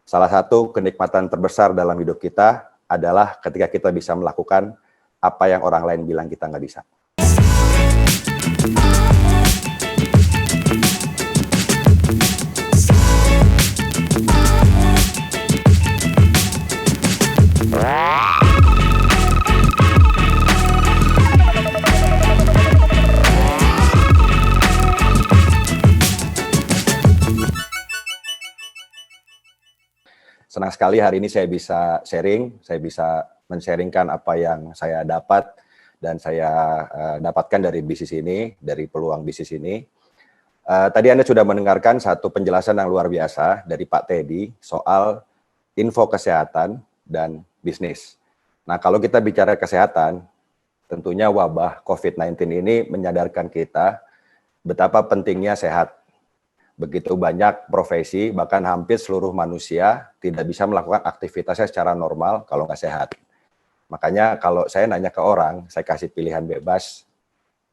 Salah satu kenikmatan terbesar dalam hidup kita adalah ketika kita bisa melakukan apa yang orang lain bilang kita nggak bisa. Senang sekali hari ini saya bisa sharing, saya bisa men-sharingkan apa yang saya dapat dan saya dapatkan dari bisnis ini, dari peluang bisnis ini. Tadi Anda sudah mendengarkan satu penjelasan yang luar biasa dari Pak Teddy soal info kesehatan dan bisnis. Nah, kalau kita bicara kesehatan, tentunya wabah COVID-19 ini menyadarkan kita betapa pentingnya sehat. Begitu banyak profesi, bahkan hampir seluruh manusia tidak bisa melakukan aktivitasnya secara normal kalau nggak sehat. Makanya kalau saya nanya ke orang, saya kasih pilihan bebas,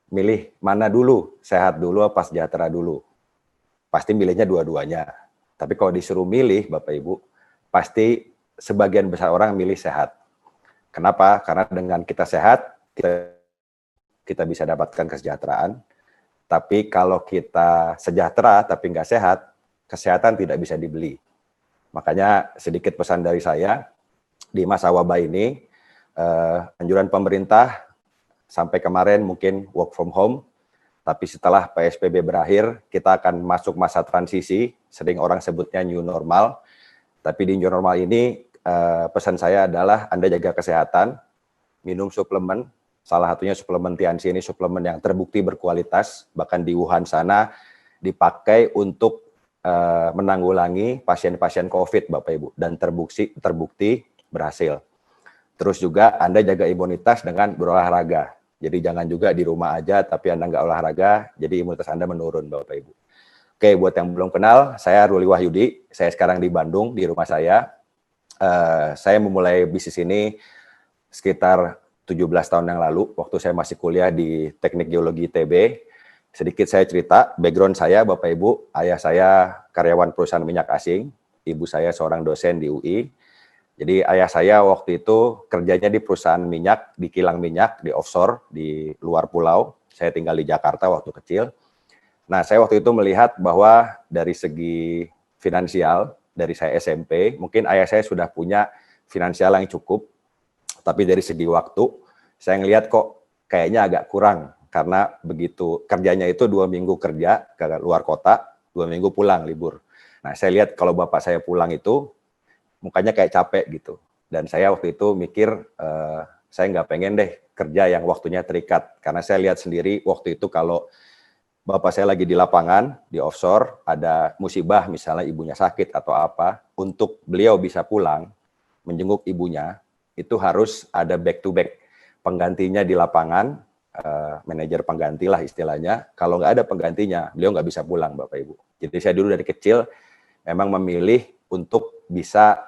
milih mana dulu, sehat dulu apa sejahtera dulu. Pasti milihnya dua-duanya. Tapi kalau disuruh milih, Bapak Ibu, pasti sebagian besar orang milih sehat. Kenapa? Karena dengan kita sehat, kita bisa dapatkan kesejahteraan. Tapi kalau kita sejahtera tapi nggak sehat, kesehatan tidak bisa dibeli. Makanya sedikit pesan dari saya, di masa wabah ini, anjuran pemerintah sampai kemarin mungkin work from home, tapi setelah PSBB berakhir, kita akan masuk masa transisi, sering orang sebutnya new normal. Tapi di new normal ini, pesan saya adalah Anda jaga kesehatan, minum suplemen. Salah satunya suplemen Tianxi ini suplemen yang terbukti berkualitas, bahkan di Wuhan sana dipakai untuk menanggulangi pasien-pasien COVID, Bapak Ibu, dan terbukti berhasil. Terus juga Anda jaga imunitas dengan berolahraga. Jadi jangan juga di rumah aja, tapi Anda nggak olahraga, jadi imunitas Anda menurun, Bapak Ibu. Oke, buat yang belum kenal, saya Ruli Wahyudi. Saya sekarang di Bandung, di rumah saya. Saya memulai bisnis ini sekitar 17 tahun yang lalu, waktu saya masih kuliah di Teknik Geologi ITB. Sedikit saya cerita, background saya, Bapak Ibu, ayah saya karyawan perusahaan minyak asing, ibu saya seorang dosen di UI. Jadi ayah saya waktu itu kerjanya di perusahaan minyak, di kilang minyak, di offshore, di luar pulau. Saya tinggal di Jakarta waktu kecil. Nah, saya waktu itu melihat bahwa dari segi finansial, dari saya SMP, mungkin ayah saya sudah punya finansial yang cukup, tapi dari segi waktu, saya ngelihat kok kayaknya agak kurang. Karena begitu kerjanya itu 2 minggu kerja ke luar kota, 2 minggu pulang libur. Nah, saya lihat kalau bapak saya pulang itu, mukanya kayak capek gitu. Dan saya waktu itu mikir, saya nggak pengen deh kerja yang waktunya terikat. Karena saya lihat sendiri waktu itu kalau bapak saya lagi di lapangan, di offshore, ada musibah misalnya ibunya sakit atau apa, untuk beliau bisa pulang, menjenguk ibunya, itu harus ada back to back penggantinya di lapangan, manajer pengganti lah istilahnya. Kalau nggak ada penggantinya, beliau nggak bisa pulang, Bapak Ibu. Jadi saya dulu dari kecil memang memilih untuk bisa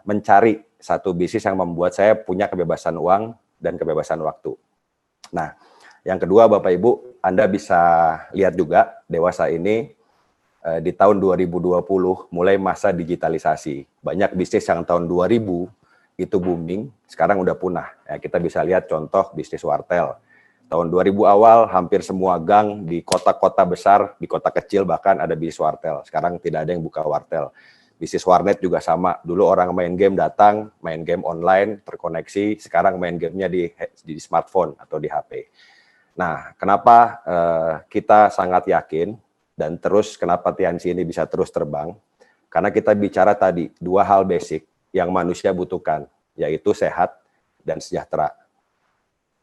mencari satu bisnis yang membuat saya punya kebebasan uang dan kebebasan waktu. Nah, yang kedua Bapak Ibu, Anda bisa lihat juga dewasa ini di tahun 2020 mulai masa digitalisasi. Banyak bisnis yang tahun 2000 itu booming, sekarang udah punah. Ya, kita bisa lihat contoh bisnis wartel. Tahun 2000 awal hampir semua gang di kota-kota besar, di kota kecil bahkan ada bisnis wartel. Sekarang tidak ada yang buka wartel. Bisnis warnet juga sama. Dulu orang main game datang, main game online, terkoneksi. Sekarang main gamenya di smartphone atau di HP. Nah, kenapa kita sangat yakin dan terus kenapa Tianxi ini bisa terus terbang? Karena kita bicara tadi, 2 hal basic yang manusia butuhkan, yaitu sehat dan sejahtera.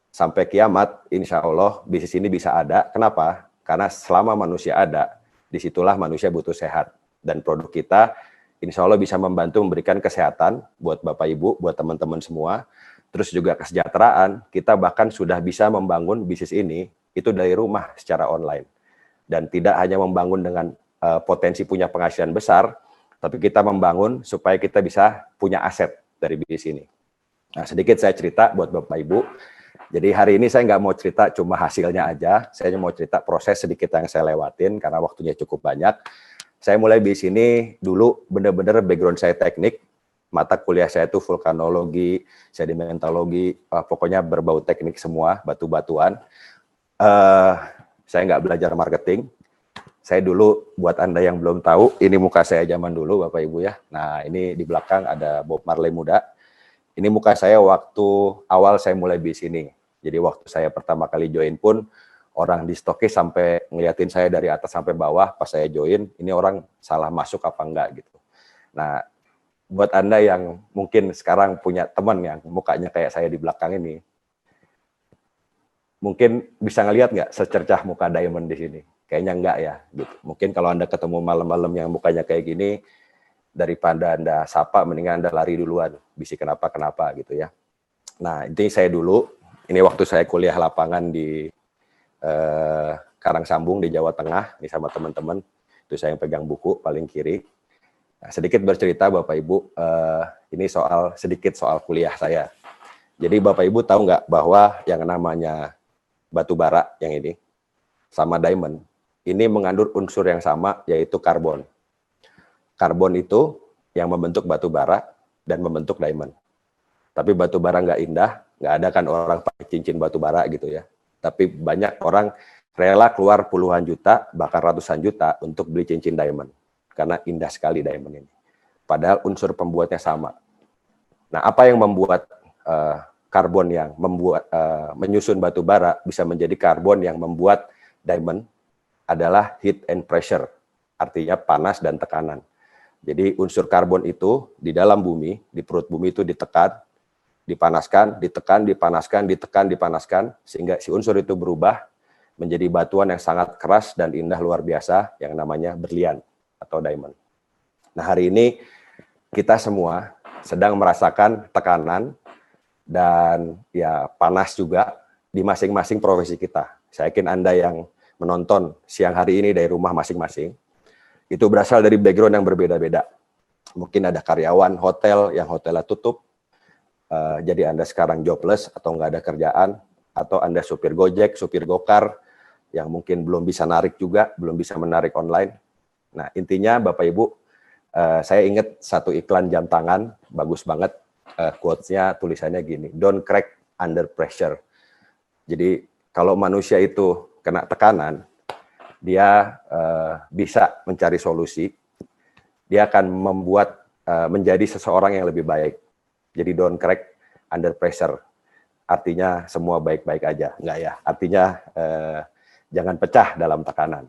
Sampai kiamat, insya Allah bisnis ini bisa ada. Kenapa? Karena selama manusia ada, disitulah manusia butuh sehat. Dan produk kita, insya Allah bisa membantu memberikan kesehatan buat Bapak Ibu, buat teman-teman semua. Terus juga kesejahteraan, kita bahkan sudah bisa membangun bisnis ini, itu dari rumah secara online. Dan tidak hanya membangun dengan potensi punya penghasilan besar, tapi kita membangun supaya kita bisa punya aset dari bisnis ini. Nah, sedikit saya cerita buat Bapak Ibu. Jadi hari ini saya nggak mau cerita cuma hasilnya aja, saya mau cerita proses sedikit yang saya lewatin karena waktunya cukup banyak. Saya mulai di sini dulu bener-bener background saya teknik, mata kuliah saya itu vulkanologi, sedimentologi, pokoknya berbau teknik semua, batu-batuan. Saya nggak belajar marketing. Saya dulu, buat Anda yang belum tahu, ini muka saya zaman dulu, Bapak Ibu ya. Nah, ini di belakang ada Bob Marley muda. Ini muka saya waktu awal saya mulai di sini. Jadi waktu saya pertama kali join pun, orang di stokis sampai ngeliatin saya dari atas sampai bawah, pas saya join, ini orang salah masuk apa enggak gitu. Nah, buat Anda yang mungkin sekarang punya teman yang mukanya kayak saya di belakang ini, mungkin bisa ngelihat nggak secercah muka Diamond di sini? Kayaknya enggak ya, gitu. Mungkin kalau Anda ketemu malam-malam yang mukanya kayak gini, daripada Anda sapa, mendingan Anda lari duluan, bisi kenapa-kenapa gitu ya. Nah, intinya saya dulu, ini waktu saya kuliah lapangan di Karangsambung di Jawa Tengah, ini sama teman-teman, itu saya yang pegang buku paling kiri. Nah, sedikit bercerita Bapak Ibu, ini sedikit soal kuliah saya. Jadi Bapak Ibu tahu nggak bahwa yang namanya batu bara yang ini, sama diamond, ini mengandung unsur yang sama, yaitu karbon. Karbon itu yang membentuk batu bara dan membentuk diamond. Tapi batu bara nggak indah, nggak ada kan orang pakai cincin batu bara gitu ya. Tapi banyak orang rela keluar puluhan juta, bahkan ratusan juta untuk beli cincin diamond. Karena indah sekali diamond ini. Padahal unsur pembuatnya sama. Nah, apa yang membuat karbon yang menyusun batu bara bisa menjadi karbon yang membuat diamond adalah heat and pressure, artinya panas dan tekanan. Jadi unsur karbon itu di dalam bumi, di perut bumi itu ditekan, dipanaskan, ditekan, dipanaskan, ditekan, dipanaskan, sehingga si unsur itu berubah menjadi batuan yang sangat keras dan indah luar biasa yang namanya berlian atau diamond. Nah, hari ini kita semua sedang merasakan tekanan dan ya panas juga di masing-masing profesi kita. Saya yakin Anda yang menonton siang hari ini dari rumah masing-masing, itu berasal dari background yang berbeda-beda. Mungkin ada karyawan hotel yang hotelnya tutup, jadi Anda sekarang jobless atau nggak ada kerjaan, atau Anda supir Gojek, supir Gokar, yang mungkin belum bisa narik juga, belum bisa menarik online. Nah, intinya Bapak Ibu, saya ingat satu iklan jam tangan, bagus banget, quotes-nya tulisannya gini, don't crack under pressure. Jadi kalau manusia itu kena tekanan, dia bisa mencari solusi, dia akan membuat menjadi seseorang yang lebih baik. Jadi don't crack under pressure, artinya semua baik-baik aja, enggak ya? Artinya jangan pecah dalam tekanan.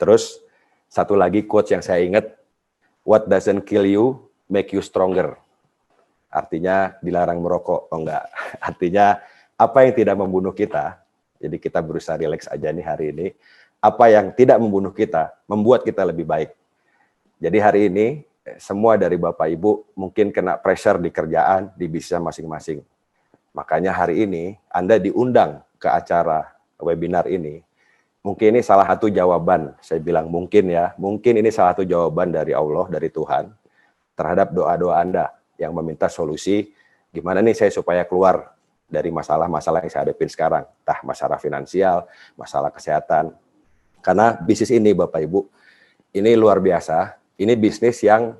Terus satu lagi quotes yang saya ingat, what doesn't kill you make you stronger. Artinya dilarang merokok, oh enggak. Artinya apa yang tidak membunuh kita, jadi kita berusaha relax aja nih hari ini, apa yang tidak membunuh kita, membuat kita lebih baik. Jadi hari ini, semua dari Bapak Ibu mungkin kena pressure di kerjaan, di bisnis masing-masing. Makanya hari ini, Anda diundang ke acara webinar ini. Mungkin ini salah satu jawaban, saya bilang mungkin ya, mungkin ini salah satu jawaban dari Allah, dari Tuhan, terhadap doa-doa Anda yang meminta solusi, gimana nih saya supaya keluar dari masalah-masalah yang saya hadapin sekarang, entah masalah finansial, masalah kesehatan. Karena bisnis ini Bapak Ibu, ini luar biasa, ini bisnis yang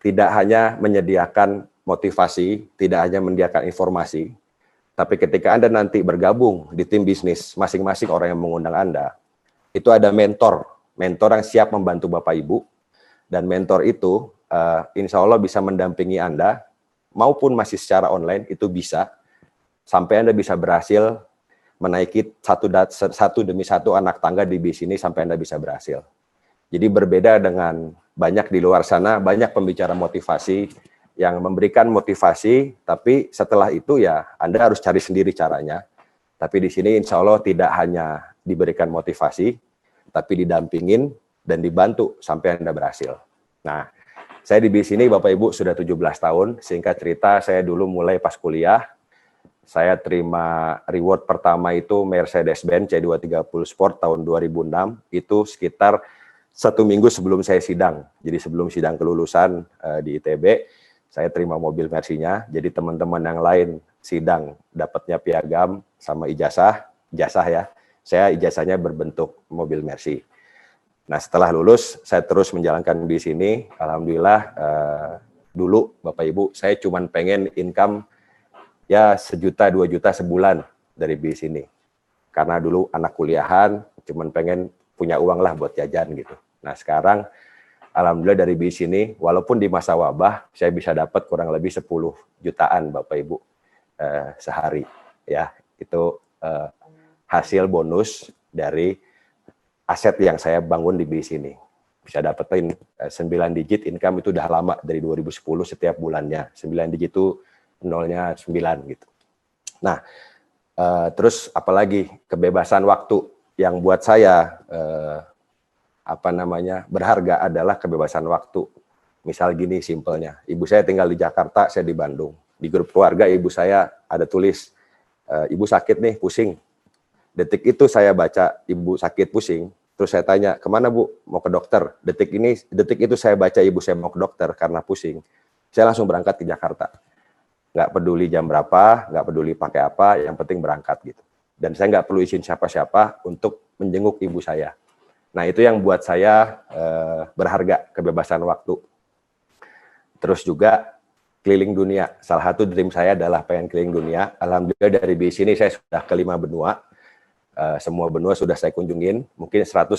tidak hanya menyediakan motivasi, tidak hanya menyediakan informasi, tapi ketika Anda nanti bergabung di tim bisnis, masing-masing orang yang mengundang Anda, itu ada mentor yang siap membantu Bapak Ibu, dan mentor itu insya Allah bisa mendampingi Anda, maupun masih secara online, itu bisa, sampai Anda bisa berhasil menaiki satu demi satu anak tangga di bisnis ini sampai Anda bisa berhasil. Jadi berbeda dengan banyak di luar sana, banyak pembicara motivasi yang memberikan motivasi, tapi setelah itu ya Anda harus cari sendiri caranya. Tapi di sini insya Allah tidak hanya diberikan motivasi, tapi didampingin dan dibantu sampai Anda berhasil. Nah, saya di bisnis ini Bapak Ibu sudah 17 tahun, singkat cerita saya dulu mulai pas kuliah, saya terima reward pertama itu Mercedes-Benz C230 Sport tahun 2006, itu sekitar 1 minggu sebelum saya sidang. Jadi sebelum sidang kelulusan di ITB, saya terima mobil Mercy-nya. Jadi teman-teman yang lain sidang dapatnya piagam sama ijazah ya. Saya ijazahnya berbentuk mobil Mercy. Nah, setelah lulus, saya terus menjalankan di sini. Alhamdulillah, dulu Bapak Ibu, saya cuma pengen income ya 1 juta, 2 juta sebulan dari di sini. Karena dulu anak kuliahan, cuma pengen punya uang lah buat jajan gitu. Nah, sekarang alhamdulillah dari di sini, walaupun di masa wabah, saya bisa dapat kurang lebih 10 jutaan Bapak Ibu sehari. Ya, itu hasil bonus dari aset yang saya bangun di BIS ini. Bisa dapetin 9 digit income itu udah lama dari 2010 setiap bulannya. 9 digit itu nolnya 9 gitu. Nah, terus apalagi kebebasan waktu yang buat saya berharga adalah kebebasan waktu. Misal gini simpelnya, ibu saya tinggal di Jakarta, saya di Bandung. Di grup keluarga ibu saya ada tulis, ibu sakit nih, pusing. Detik itu saya baca ibu sakit pusing, terus saya tanya, kemana Bu? Mau ke dokter. Detik itu saya baca ibu saya mau ke dokter karena pusing. Saya langsung berangkat ke Jakarta. Nggak peduli jam berapa, nggak peduli pakai apa, yang penting berangkat gitu. Dan saya nggak perlu izin siapa-siapa untuk menjenguk ibu saya. Nah, itu yang buat saya berharga, kebebasan waktu. Terus juga keliling dunia. Salah satu dream saya adalah pengen keliling dunia. Alhamdulillah dari BIS ini saya sudah ke 5 benua. Semua benua sudah saya kunjungin, mungkin 150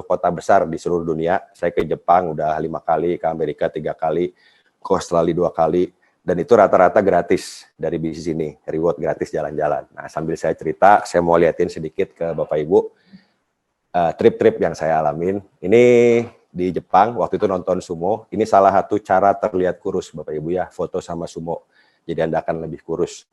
kota besar di seluruh dunia. Saya ke Jepang udah 5 kali, ke Amerika 3 kali, ke Australia 2 kali, dan itu rata-rata gratis dari bisnis ini, reward gratis jalan-jalan. Nah, sambil saya cerita, saya mau liatin sedikit ke Bapak Ibu, trip-trip yang saya alamin. Ini di Jepang, waktu itu nonton sumo, ini salah satu cara terlihat kurus Bapak Ibu ya, foto sama sumo, jadi Anda akan lebih kurus.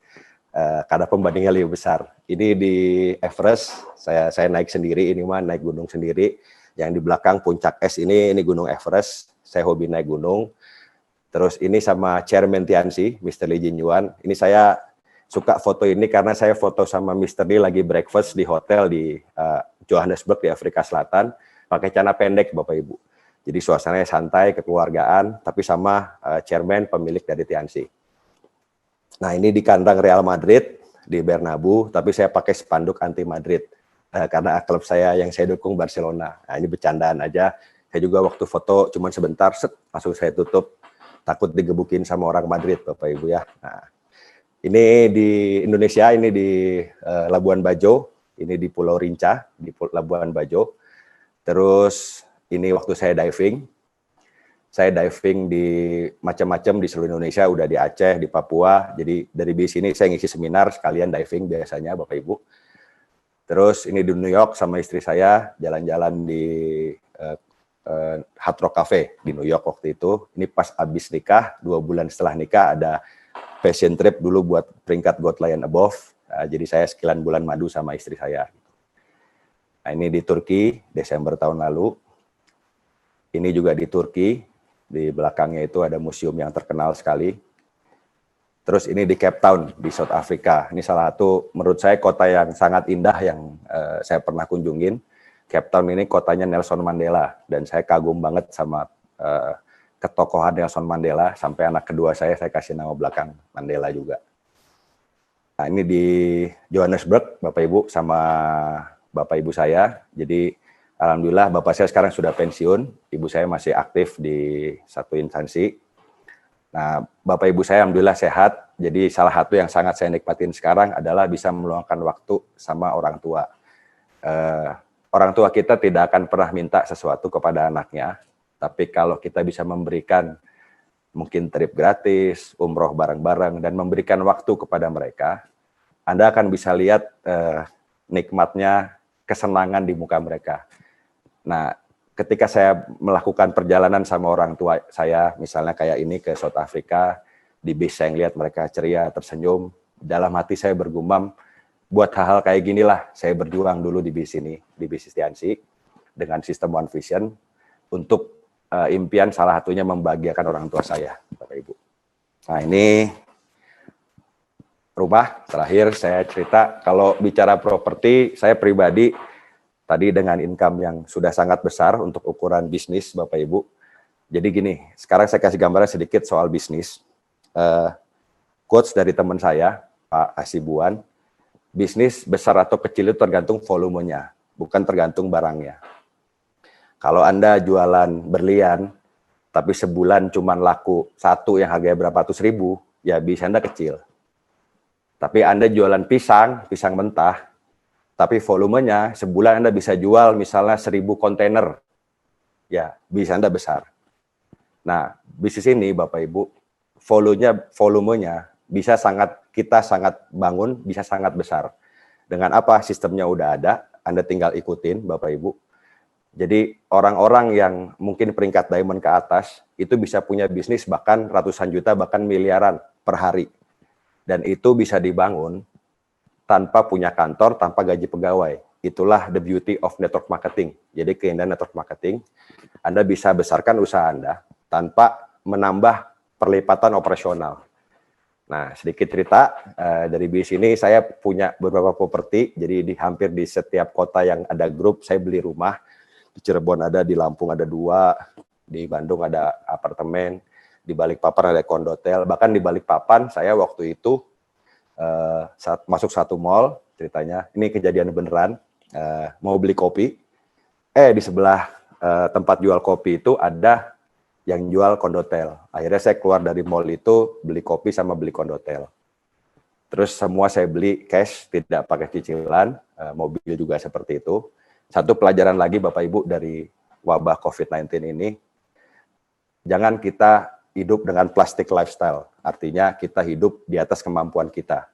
Karena pembandingnya lebih besar. Ini di Everest, saya naik sendiri, ini mah naik gunung sendiri. Yang di belakang puncak es ini Gunung Everest. Saya hobi naik gunung. Terus ini sama Chairman Tianxi, Mr. Lee Jin Yuan. Ini saya suka foto ini karena saya foto sama Mr. Lee lagi breakfast di hotel di Johannesburg di Afrika Selatan, pakai celana pendek Bapak Ibu. Jadi suasananya santai, kekeluargaan, tapi sama Chairman pemilik dari Tianxi. Nah, ini di kandang Real Madrid di Bernabeu, tapi saya pakai spanduk anti Madrid karena klub saya yang saya dukung Barcelona. Nah, ini bercandaan aja. Saya juga waktu foto cuma sebentar, langsung saya tutup. Takut digebukin sama orang Madrid, Bapak Ibu ya. Nah, ini di Indonesia, ini di Labuan Bajo, ini di Pulau Rinca, di Labuan Bajo. Terus ini waktu saya diving. Saya diving di macam-macam di seluruh Indonesia, udah di Aceh, di Papua. Jadi dari BIS ini saya ngisi seminar sekalian diving biasanya Bapak Ibu. Terus ini di New York sama istri saya jalan-jalan di Hard Rock Cafe di New York waktu itu. Ini pas habis nikah, 2 bulan setelah nikah ada fashion trip dulu buat peringkat God Lion Above. Jadi saya 9 bulan madu sama istri saya. Nah, ini di Turki Desember tahun lalu. Ini juga di Turki. Di belakangnya itu ada museum yang terkenal sekali. Terus ini di Cape Town, di South Africa. Ini salah satu, menurut saya, kota yang sangat indah yang saya pernah kunjungin. Cape Town ini kotanya Nelson Mandela. Dan saya kagum banget sama ketokohan Nelson Mandela. Sampai anak kedua saya kasih nama belakang Mandela juga. Nah, ini di Johannesburg, Bapak Ibu, sama Bapak Ibu saya. Jadi, alhamdulillah Bapak saya sekarang sudah pensiun, Ibu saya masih aktif di satu instansi. Nah, Bapak Ibu saya alhamdulillah sehat, jadi salah satu yang sangat saya nikmatin sekarang adalah bisa meluangkan waktu sama orang tua. Orang tua kita tidak akan pernah minta sesuatu kepada anaknya, tapi kalau kita bisa memberikan mungkin trip gratis, umroh bareng-bareng, dan memberikan waktu kepada mereka, Anda akan bisa lihat nikmatnya kesenangan di muka mereka. Nah, ketika saya melakukan perjalanan sama orang tua saya, misalnya kayak ini ke South Africa, di bis saya ngeliat mereka ceria, tersenyum, dalam hati saya bergumam, buat hal-hal kayak ginilah saya berjuang dulu di bis ini, di bisnis Tianxi, dengan sistem One Vision, untuk impian salah satunya membahagiakan orang tua saya, Bapak Ibu. Nah, ini rumah, terakhir saya cerita, kalau bicara properti, saya pribadi, tadi dengan income yang sudah sangat besar untuk ukuran bisnis, Bapak Ibu. Jadi gini, sekarang saya kasih gambaran sedikit soal bisnis. Quotes dari teman saya, Pak Hasibuan, bisnis besar atau kecil itu tergantung volumenya, bukan tergantung barangnya. Kalau Anda jualan berlian, tapi sebulan cuma laku satu yang harganya berapa ratus ribu, ya bisnis Anda kecil. Tapi Anda jualan pisang mentah, tapi volumenya sebulan Anda bisa jual misalnya 1.000 kontainer, ya bisnis Anda besar. Nah, bisnis ini Bapak Ibu, volumenya kita sangat bangun, bisa sangat besar. Dengan apa? Sistemnya udah ada, Anda tinggal ikutin Bapak Ibu. Jadi orang-orang yang mungkin peringkat diamond ke atas, itu bisa punya bisnis bahkan ratusan juta, bahkan miliaran per hari. Dan itu bisa dibangun tanpa punya kantor, tanpa gaji pegawai. Itulah the beauty of network marketing. Jadi keindahan network marketing, Anda bisa besarkan usaha Anda tanpa menambah perlipatan operasional. Nah, sedikit cerita dari bisnis ini, saya punya beberapa properti, jadi hampir di setiap kota yang ada grup, saya beli rumah. Di Cirebon ada, di Lampung ada 2, di Bandung ada apartemen, di Balikpapan ada kondotel, bahkan di Balikpapan saya waktu itu saat masuk satu mall, ceritanya, ini kejadian beneran, mau beli kopi, di sebelah tempat jual kopi itu ada yang jual kondotel. Akhirnya saya keluar dari mall itu, beli kopi sama beli kondotel. Terus semua saya beli cash, tidak pakai cicilan, mobil juga seperti itu. Satu pelajaran lagi Bapak Ibu dari wabah COVID-19 ini, jangan kita hidup dengan plastik lifestyle. Artinya kita hidup di atas kemampuan kita.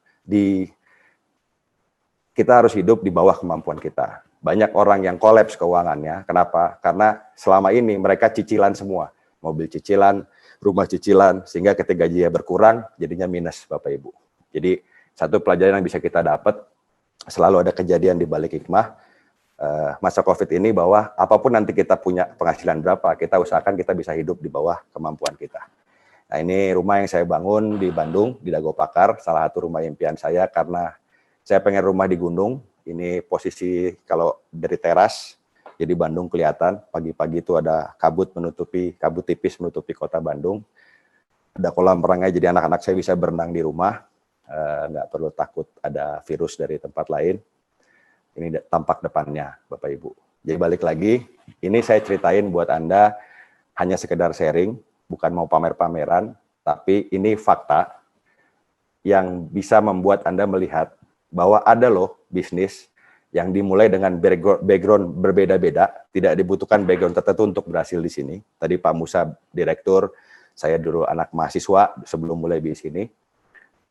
Kita harus hidup di bawah kemampuan kita. Banyak orang yang kolaps keuangannya. Kenapa? Karena selama ini mereka cicilan semua. Mobil cicilan, rumah cicilan, sehingga ketika gajinya berkurang, jadinya minus Bapak Ibu. Jadi satu pelajaran yang bisa kita dapat, selalu ada kejadian di balik hikmah, masa COVID ini, bahwa apapun nanti kita punya penghasilan berapa, kita usahakan kita bisa hidup di bawah kemampuan kita. Nah, ini rumah yang saya bangun di Bandung, di Dago Pakar, salah satu rumah impian saya karena saya pengen rumah di gunung. Ini posisi kalau dari teras, jadi Bandung kelihatan, pagi-pagi itu ada kabut tipis menutupi kota Bandung. Ada kolam renangnya, jadi anak-anak saya bisa berenang di rumah, nggak perlu takut ada virus dari tempat lain. Ini tampak depannya, Bapak Ibu. Jadi balik lagi, ini saya ceritain buat Anda hanya sekedar sharing, bukan mau pamer-pameran, tapi ini fakta yang bisa membuat Anda melihat bahwa ada loh bisnis yang dimulai dengan background berbeda-beda, tidak dibutuhkan background tertentu untuk berhasil di sini. Tadi Pak Musa, direktur, saya dulu anak mahasiswa sebelum mulai bisnis ini,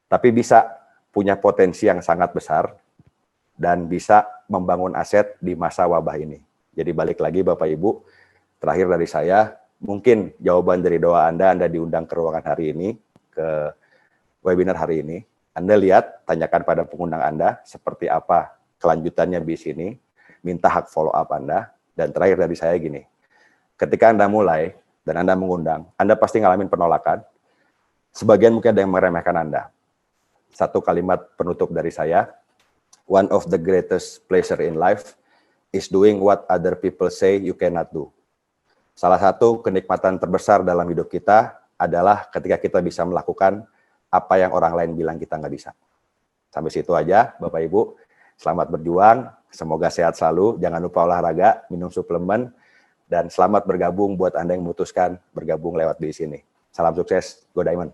tapi bisa punya potensi yang sangat besar, dan bisa membangun aset di masa wabah ini. Jadi balik lagi Bapak Ibu, terakhir dari saya, mungkin jawaban dari doa Anda diundang ke ruangan hari ini, ke webinar hari ini. Anda lihat, tanyakan pada pengundang Anda, seperti apa kelanjutannya bisnis ini, minta hak follow up Anda, dan terakhir dari saya gini, ketika Anda mulai, dan Anda mengundang, Anda pasti ngalamin penolakan, sebagian mungkin ada yang meremehkan Anda. Satu kalimat penutup dari saya, one of the greatest pleasure in life is doing what other people say you cannot do. Salah satu kenikmatan terbesar dalam hidup kita adalah ketika kita bisa melakukan apa yang orang lain bilang kita nggak bisa. Sampai situ aja, Bapak Ibu. Selamat berjuang, semoga sehat selalu, jangan lupa olahraga, minum suplemen, dan selamat bergabung buat Anda yang memutuskan bergabung lewat di sini. Salam sukses, Go Diamond.